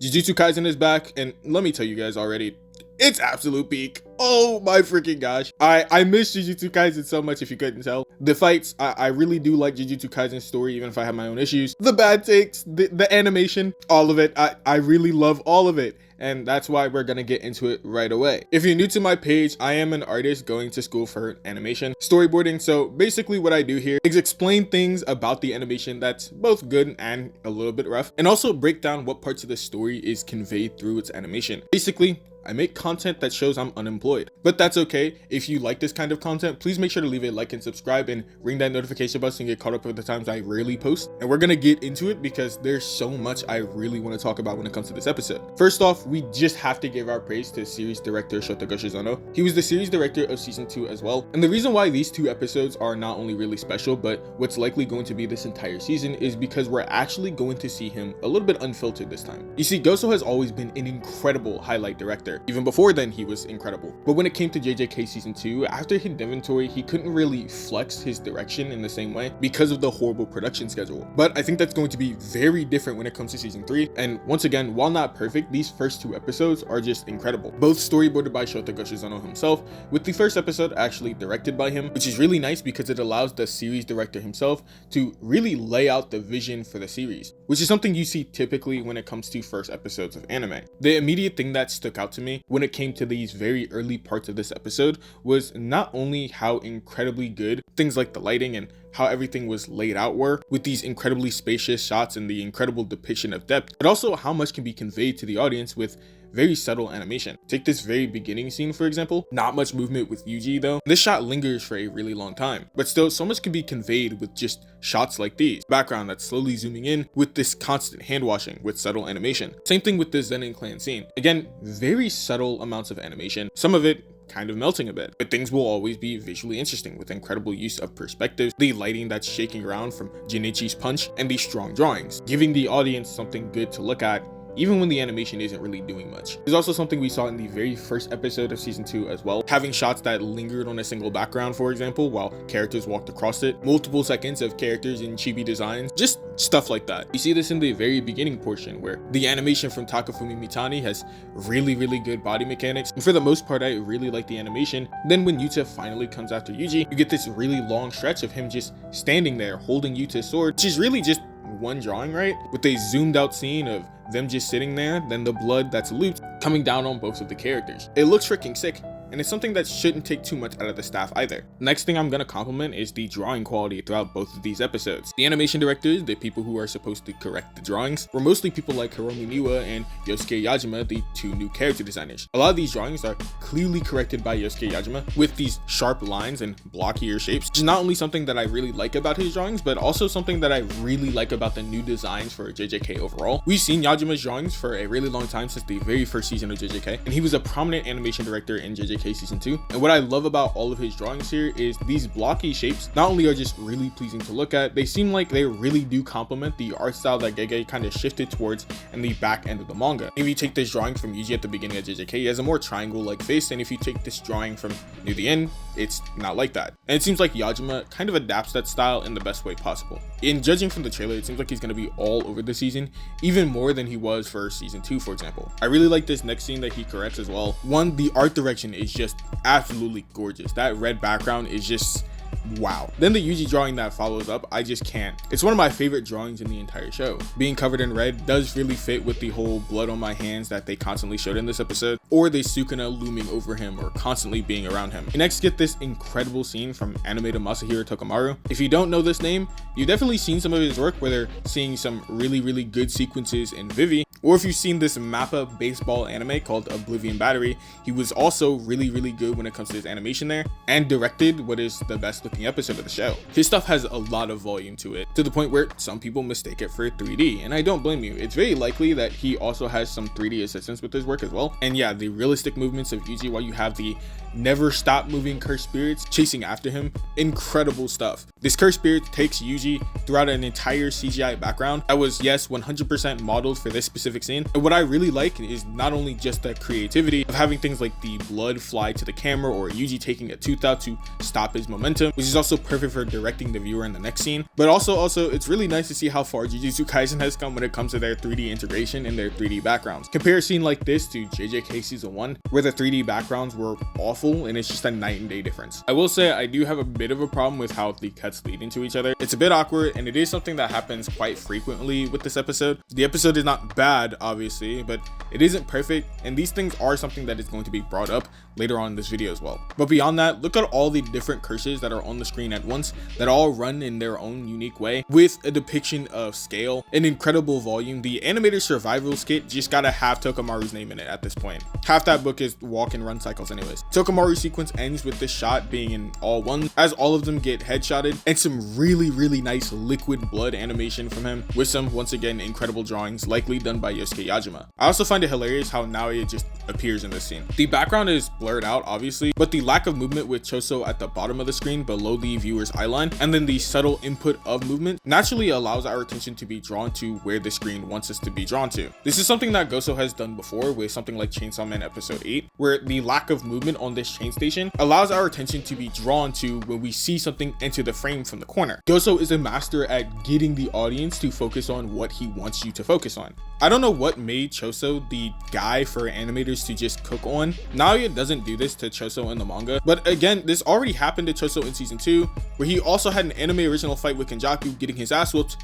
Jujutsu Kaisen is back, and let me tell you guys already, it's absolute peak. Oh my freaking gosh. I miss Jujutsu Kaisen so much, if you couldn't tell. The fights, I really do like Jujutsu Kaisen's story, even if I have my own issues. The bad takes, the animation, all of it. I really love all of it. And that's why we're gonna get into it right away. If you're new to my page, I am an artist going to school for animation storyboarding. So basically what I do here is explain things about the animation that's both good and a little bit rough, and also break down what parts of the story is conveyed through its animation. Basically, I make content that shows I'm unemployed, but that's okay. If you like this kind of content, please make sure to leave a like and subscribe and ring that notification bell so you get caught up with the times I rarely post. And we're gonna get into it because there's so much I really want to talk about when it comes to this episode. First off, we just have to give our praise to series director Shota Goshizano. He was the series director of season 2 as well. And the reason why these two episodes are not only really special, but what's likely going to be this entire season is because we're actually going to see him a little bit unfiltered this time. You see, Goso has always been an incredible highlight director. Even before then, he was incredible. But when it came to JJK season 2, after Hidden Inventory, he couldn't really flex his direction in the same way because of the horrible production schedule. But I think that's going to be very different when it comes to season 3. And once again, while not perfect, these first two episodes are just incredible. Both storyboarded by Shota Goshizano himself, with the first episode actually directed by him, which is really nice because it allows the series director himself to really lay out the vision for the series, which is something you see typically when it comes to first episodes of anime. The immediate thing that stuck out to me when it came to these very early parts of this episode was not only how incredibly good things like the lighting and how everything was laid out were, with these incredibly spacious shots and the incredible depiction of depth, but also how much can be conveyed to the audience with very subtle animation. Take this very beginning scene, for example. Not much movement with Yuji though. This shot lingers for a really long time, but still so much can be conveyed with just shots like these. Background that's slowly zooming in with this constant hand washing with subtle animation. Same thing with this Zenin clan scene. Again, very subtle amounts of animation. Some of it kind of melting a bit, but things will always be visually interesting with incredible use of perspectives, the lighting that's shaking around from Jinichi's punch, and these strong drawings, giving the audience something good to look at even when the animation isn't really doing much. There's also something we saw in the very first episode of season 2 as well, having shots that lingered on a single background, for example, while characters walked across it, multiple seconds of characters in chibi designs, just stuff like that. You see this in the very beginning portion where the animation from Takafumi Mitani has really good body mechanics, and for the most part I really like the animation. Then when Yuta finally comes after Yuji, you get this really long stretch of him just standing there holding Yuta's sword, which is really just one drawing, right? With a zoomed out scene of them just sitting there, then the blood that's looped coming down on both of the characters. It looks freaking sick, and it's something that shouldn't take too much out of the staff either. Next thing I'm gonna compliment is the drawing quality throughout both of these episodes. The animation directors, the people who are supposed to correct the drawings, were mostly people like Hiromi Miwa and Yosuke Yajima, the two new character designers. A lot of these drawings are clearly corrected by Yosuke Yajima with these sharp lines and blockier shapes, which is not only something that I really like about his drawings, but also something that I really like about the new designs for JJK overall. We've seen Yajima's drawings for a really long time, since the very first season of JJK, and he was a prominent animation director in JJK season 2. And what I love about all of his drawings here is these blocky shapes not only are just really pleasing to look at, they seem like they really do complement the art style that Gege kind of shifted towards in the back end of the manga. If you take this drawing from Yuji at the beginning of JJK, he has a more triangle-like face, and if you take this drawing from near the end, it's not like that. And it seems like Yajima kind of adapts that style in the best way possible. In judging from the trailer, it seems like he's going to be all over the season, even more than he was for season 2, for example. I really like this next scene that he corrects as well. One, the art direction is just absolutely gorgeous. That red background is just wow. Then the Yuji drawing that follows up, I just can't. It's one of my favorite drawings in the entire show. Being covered in red does really fit with the whole blood on my hands that they constantly showed in this episode, or the Sukuna looming over him or constantly being around him. You next get this incredible scene from animator Masahiro Tokumaru. If you don't know this name, you've definitely seen some of his work where they're seeing some really good sequences in Vivi, or if you've seen this Mappa baseball anime called Oblivion Battery, he was also really good when it comes to his animation there, and directed what is the best looking episode of the show. His stuff has a lot of volume to it, to the point where some people mistake it for 3D, and I don't blame you. It's very likely that he also has some 3D assistance with his work as well. And yeah, the realistic movements of Yuji while you have the never stop moving cursed spirits chasing after him, incredible stuff. This cursed spirit takes Yuji throughout an entire CGI background that was, yes, 100% modeled for this specific scene. And what I really like is not only just the creativity of having things like the blood fly to the camera, or Yuji taking a tooth out to stop his momentum, which which is also perfect for directing the viewer in the next scene. But also it's really nice to see how far Jujutsu Kaisen has come when it comes to their 3D integration and their 3D backgrounds. Compare a scene like this to JJK season 1, where the 3D backgrounds were awful and it's just a night and day difference. I will say I do have a bit of a problem with how the cuts lead into each other. It's a bit awkward, and it is something that happens quite frequently with this episode. The episode is not bad, obviously, but it isn't perfect, and these things are something that is going to be brought up later on in this video as well. But beyond that, look at all the different curses that are on the screen at once that all run in their own unique way with a depiction of scale, an incredible volume. The animator survival skit just gotta have Tokamaru's name in it at this point. Half that book is walk and run cycles anyways. Tokamaru's sequence ends with this shot being in all one as all of them get headshotted, and some really nice liquid blood animation from him with some, once again, incredible drawings likely done by Yosuke Yajima. I also find it hilarious how Naoya just appears in this scene. The background is blurred out obviously, but the lack of movement with Choso at the bottom of the screen below the viewer's eyeline, and then the subtle input of movement naturally allows our attention to be drawn to where the screen wants us to be drawn to. This is something that Goso has done before with something like Chainsaw Man episode 8, where the lack of movement on this train station allows our attention to be drawn to when we see something enter the frame from the corner. Goso is a master at getting the audience to focus on what he wants you to focus on. I don't know what made Choso the guy for animators to just cook on. Naoya doesn't do this to Choso in the manga, but again, this already happened to Choso in season 2, where he also had an anime original fight with Kenjaku getting his ass whooped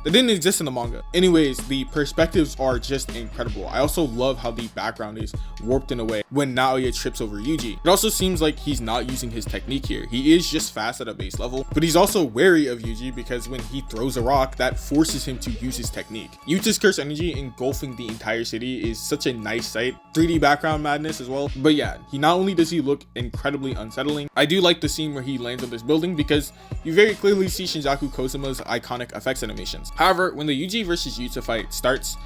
that didn't exist in the manga. Anyways, the perspectives are just incredible. I also love how the background is warped in a way when Naoya trips over Yuji. It also seems like he's not using his technique here. He is just fast at a base level, but he's also wary of Yuji because when he throws a rock, that forces him to use his technique. Yuta's curse energy engulfing the entire city is such a nice sight. 3D background madness as well. But yeah, not only does he look incredibly unsettling, I do like the scene where he lands on this building because you very clearly see Shinjaku Kosuma's iconic effects animations. However, when the Yuji versus Yuta fight starts,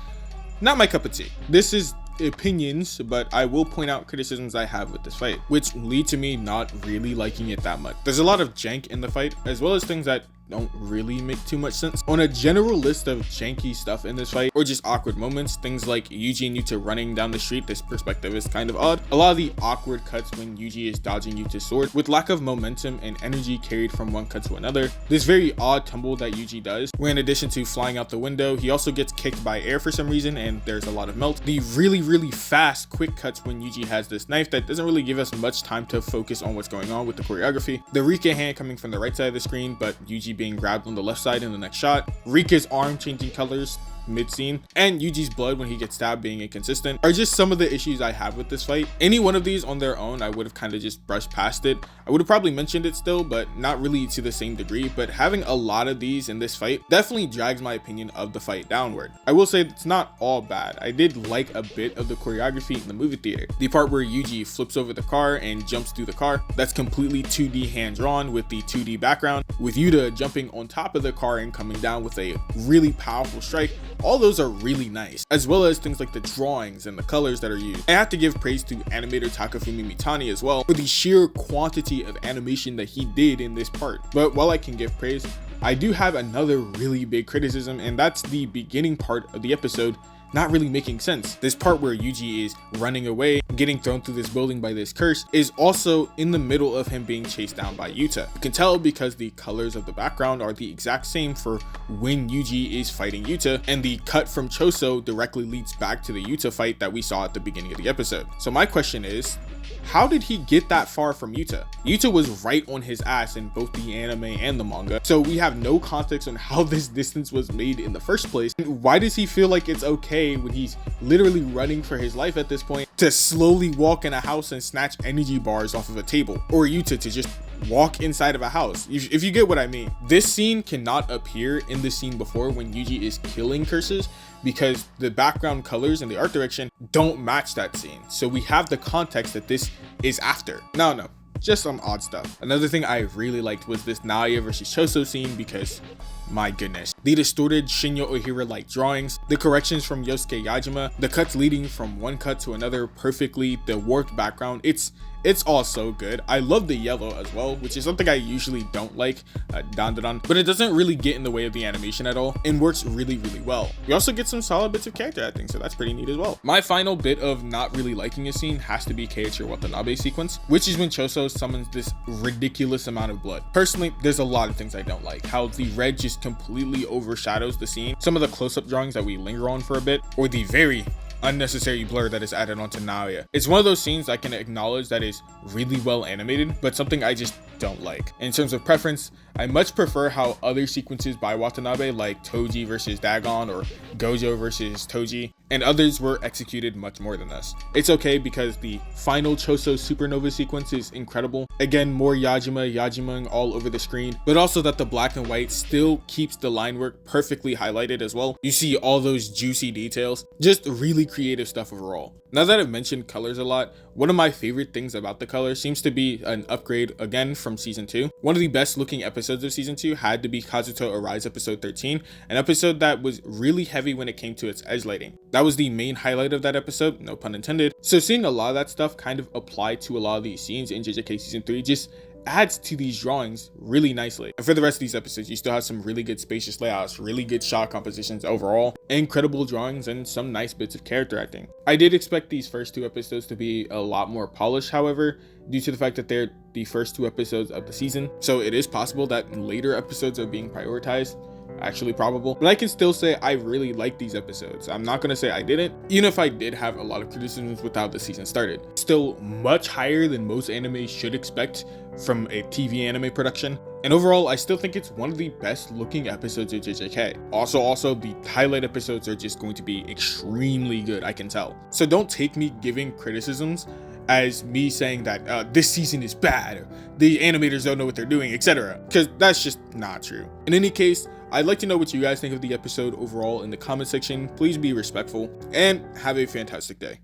not my cup of tea. This is opinions, but I will point out criticisms I have with this fight, which lead to me not really liking it that much. There's a lot of jank in the fight, as well as things that don't really make too much sense. On a general list of janky stuff in this fight, or just awkward moments, things like Yuji and Yuta running down the street, this perspective is kind of odd. A lot of the awkward cuts when Yuji is dodging Yuta's sword, with lack of momentum and energy carried from one cut to another. This very odd tumble that Yuji does, where in addition to flying out the window, he also gets kicked by air for some reason, and there's a lot of melt. The really fast quick cuts when Yuji has this knife that doesn't really give us much time to focus on what's going on with the choreography. The Rike hand coming from the right side of the screen, but Yuji being grabbed on the left side in the next shot. Rike's arm changing colors mid-scene, and Yuji's blood when he gets stabbed being inconsistent are just some of the issues I have with this fight. Any one of these on their own, I would have kind of just brushed past it. I would have probably mentioned it still, but not really to the same degree. But having a lot of these in this fight definitely drags my opinion of the fight downward. I will say it's not all bad. I did like a bit of the choreography in the movie theater. The part where Yuji flips over the car and jumps through the car, that's completely 2D hand drawn with the 2D background, with Yuta jumping on top of the car and coming down with a really powerful strike. All those are really nice, as well as things like the drawings and the colors that are used. I have to give praise to animator Takafumi Mitani as well for the sheer quantity of animation that he did in this part. But while I can give praise, I do have another really big criticism, and that's the beginning part of the episode not really making sense. This part where Yuji is running away, getting thrown through this building by this curse, is also in the middle of him being chased down by Yuta. You can tell because the colors of the background are the exact same for when Yuji is fighting Yuta, and the cut from Choso directly leads back to the Yuta fight that we saw at the beginning of the episode. So my question is, how did he get that far from Yuta? Yuta was right on his ass in both the anime and the manga, so we have no context on how this distance was made in the first place. And why does he feel like it's okay when he's literally running for his life at this point to slowly walk in a house and snatch energy bars off of a table, or Yuta to just walk inside of a house? If you get what I mean. This scene cannot appear in the scene before when Yuji is killing curses, because the background colors and the art direction don't match that scene. So we have the context that this is after. No, just some odd stuff. Another thing I really liked was this Naoya versus Choso scene, because my goodness. The distorted Shinya Ohira-like drawings, the corrections from Yosuke Yajima, the cuts leading from one cut to another perfectly, the warped background, it's all so good. I love the yellow as well, which is something I usually don't like, but it doesn't really get in the way of the animation at all and works really well. We also get some solid bits of character acting, so that's pretty neat as well. My final bit of not really liking a scene has to be Keiichiro Watanabe sequence, which is when Choso summons this ridiculous amount of blood. Personally, there's a lot of things I don't like. How the red just completely overshadows the scene, some of the close-up drawings that we linger on for a bit, or the very unnecessary blur that is added onto Naoya. It's one of those scenes I can acknowledge that is really well animated, but something I just don't like. In terms of preference, I much prefer how other sequences by Watanabe, like Toji versus Dagon or Gojo versus Toji, and others were executed much more than this. It's okay because the final Choso supernova sequence is incredible. Again, more Yajimaing all over the screen, but also that the black and white still keeps the line work perfectly highlighted as well. You see all those juicy details, just really creative stuff overall. Now that I've mentioned colors a lot, one of my favorite things about the color seems to be an upgrade again from season 2. One of the best looking episodes of season 2 had to be Kazuto Arise episode 13, an episode that was really heavy when it came to its edge lighting. That was the main highlight of that episode, no pun intended. So seeing a lot of that stuff kind of apply to a lot of these scenes in JJK season 3 just adds to these drawings really nicely. And for the rest of these episodes, you still have some really good spacious layouts, really good shot compositions overall, incredible drawings, and some nice bits of character acting. I did expect these first 2 episodes to be a lot more polished, however, due to the fact that they're the first 2 episodes of the season. So it is possible that later episodes are being prioritized. Actually probable, but I can still say I really like these episodes. I'm not gonna say I didn't, even if I did have a lot of criticisms without the season started. Still much higher than most anime should expect from a TV anime production, and overall I still think it's one of the best looking episodes of JJK. Also the highlight episodes are just going to be extremely good, I can tell. So don't take me giving criticisms as me saying that this season is bad, or the animators don't know what they're doing, etc., because that's just not true. In any case, I'd like to know what you guys think of the episode overall in the comment section. Please be respectful and have a fantastic day.